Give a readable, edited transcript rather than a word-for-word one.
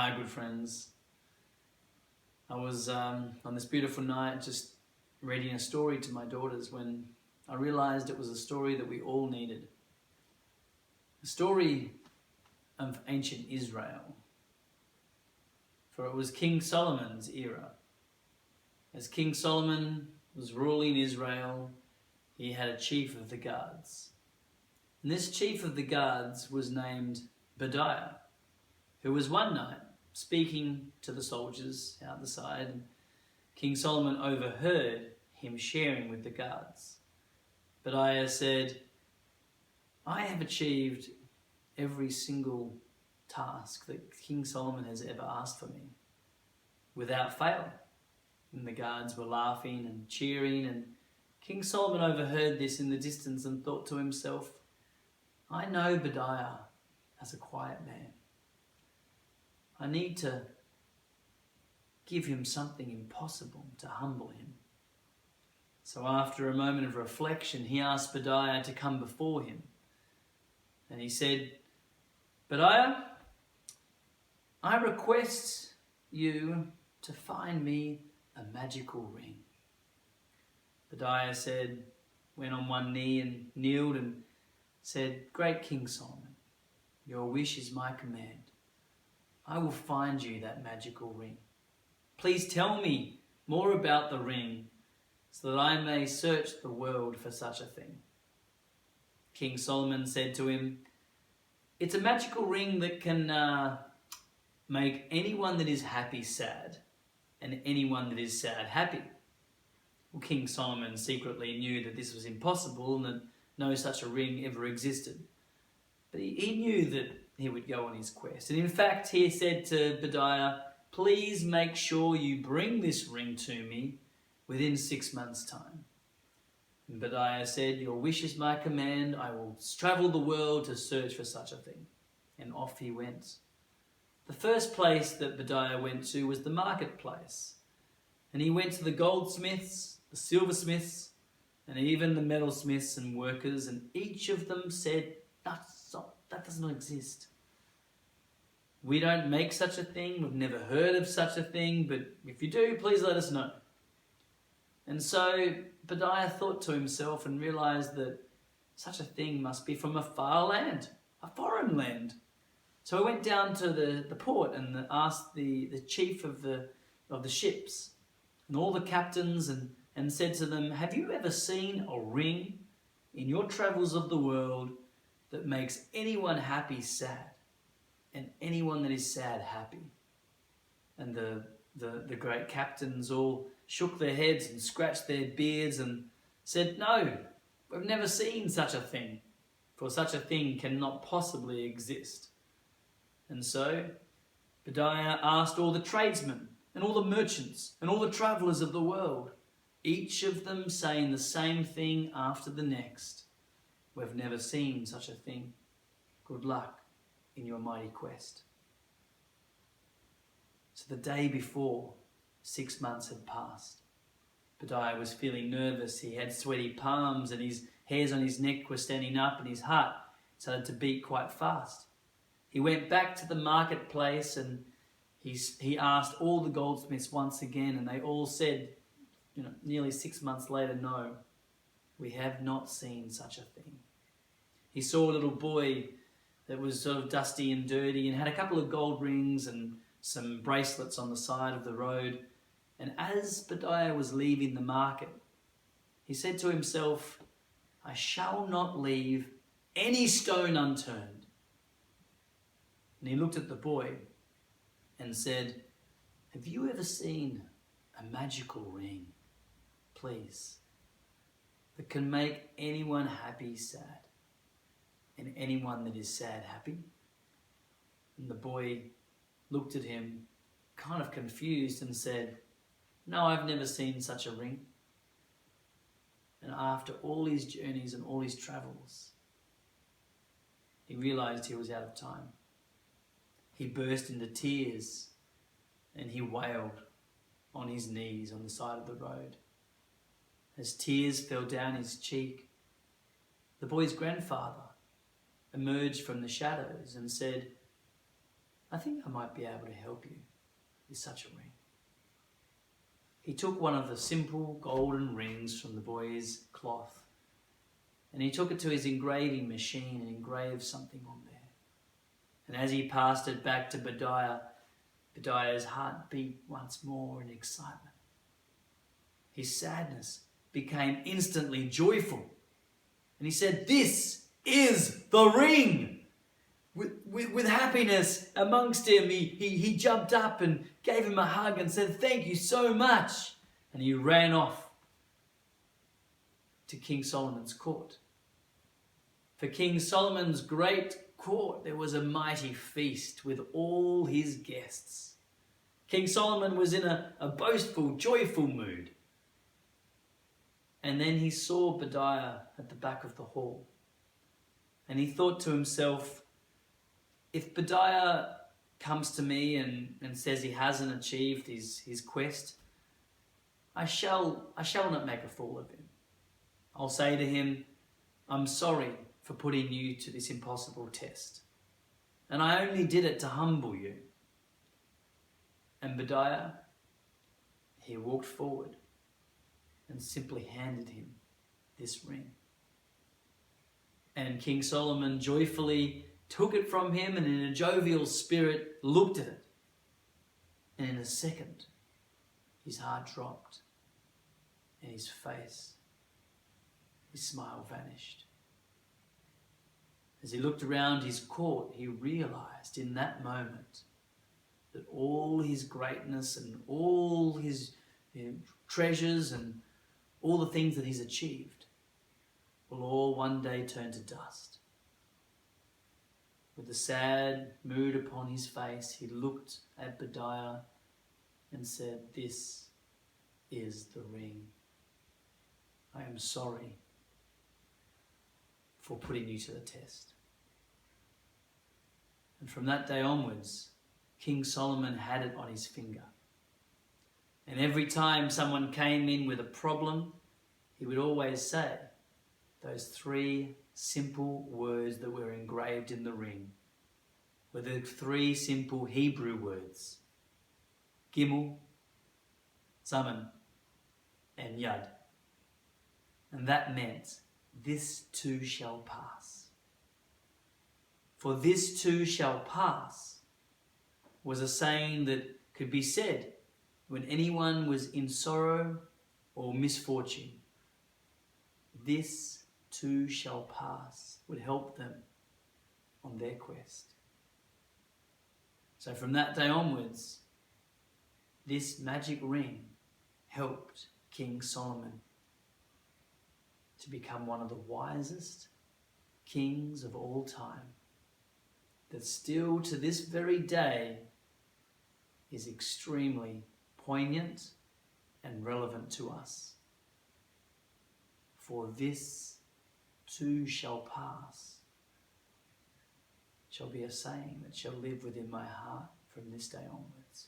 Hi, good friends. I was on this beautiful night just reading a story to my daughters when I realized it was a story that we all needed. The story of ancient Israel. For it was King Solomon's era. As King Solomon was ruling Israel, he had a chief of the guards. And this chief of the guards was named Bediah, who was one night speaking to the soldiers out the side, and King Solomon overheard him sharing with the guards. Bediah said, "I have achieved every single task that King Solomon has ever asked for me, without fail." And the guards were laughing and cheering, and King Solomon overheard this in the distance and thought to himself, "I know Bediah as a quiet man. I need to give him something impossible to humble him." So after a moment of reflection, he asked Bediah to come before him. And he said, "Bediah, I request you to find me a magical ring." Bediah went on one knee and kneeled and said, "Great King Solomon, your wish is my command. I will find you that magical ring. Please tell me more about the ring so that I may search the world for such a thing." King Solomon said to him, "It's a magical ring that can make anyone that is happy sad and anyone that is sad happy." Well, King Solomon secretly knew that this was impossible and that no such a ring ever existed. But he knew that he would go on his quest. And in fact, he said to Bediah, "Please make sure you bring this ring to me within 6 months' time." And Bediah said, "Your wish is my command. I will travel the world to search for such a thing." And off he went. The first place that Bediah went to was the marketplace. And he went to the goldsmiths, the silversmiths, and even the metalsmiths and workers, and each of them said, that does not exist. "We don't make such a thing. We've never heard of such a thing, but if you do, please let us know." And so Bediah thought to himself and realized that such a thing must be from a far land, a foreign land. So he went down to the port and asked the chief of the ships and all the captains and said to them, "Have you ever seen a ring in your travels of the world that makes anyone happy sad and anyone that is sad happy?" And the great captains all shook their heads and scratched their beards and said, "No, we've never seen such a thing, for such a thing cannot possibly exist." And so Bediah asked all the tradesmen and all the merchants and all the travellers of the world, each of them saying the same thing after the next, "We've never seen such a thing. Good luck in your mighty quest." So the day before, 6 months had passed. Bediah was feeling nervous. He had sweaty palms and his hairs on his neck were standing up and his heart started to beat quite fast. He went back to the marketplace and he asked all the goldsmiths once again, and they all said, nearly 6 months later, "No, we have not seen such a thing." He saw a little boy that was sort of dusty and dirty and had a couple of gold rings and some bracelets on the side of the road. And as Bediah was leaving the market, he said to himself, "I shall not leave any stone unturned." And he looked at the boy and said, "Have you ever seen a magical ring, please, that can make anyone happy sad and anyone that is sad happy?" And the boy looked at him kind of confused and said, "No, I've never seen such a ring." And after all his journeys and all his travels, he realized he was out of time. He burst into tears and he wailed on his knees on the side of the road. As tears fell down his cheek, the boy's grandfather emerged from the shadows and said, I think I might be able to help you with such a ring. He took one of the simple golden rings from the boy's cloth and he took it to his engraving machine and engraved something on there. And as he passed it back to Bediah, Bediah's heart beat once more in excitement. His sadness became instantly joyful. And he said, "This is the ring!" With happiness amongst him, he jumped up and gave him a hug and said, "Thank you so much." And he ran off to King Solomon's court. For King Solomon's great court, there was a mighty feast with all his guests. King Solomon was in a boastful, joyful mood. And then he saw Bediah at the back of the hall. And he thought to himself, if Bediah comes to me and says he hasn't achieved his quest, I shall not make a fool of him. I'll say to him, "I'm sorry for putting you to this impossible test. And I only did it to humble you." And Bediah, he walked forward and simply handed him this ring. And King Solomon joyfully took it from him and in a jovial spirit looked at it. And in a second, his heart dropped and his face, his smile vanished. As he looked around his court, he realized in that moment that all his greatness and all his treasures and all the things that he's achieved will all one day turn to dust. With a sad mood upon his face, he looked at Bediah and said, "This is the ring. I am sorry for putting you to the test." And from that day onwards, King Solomon had it on his finger. And every time someone came in with a problem, he would always say those three simple words that were engraved in the ring were the three simple Hebrew words: Gimel, Zamen, and Yad. And that meant, "This too shall pass." For "this too shall pass" was a saying that could be said when anyone was in sorrow or misfortune. This too shall pass would help them on their quest. So from that day onwards, this magic ring helped King Solomon to become one of the wisest kings of all time, that still to this very day is extremely poignant and relevant to us. For this too shall pass shall be a saying that shall live within my heart from this day onwards.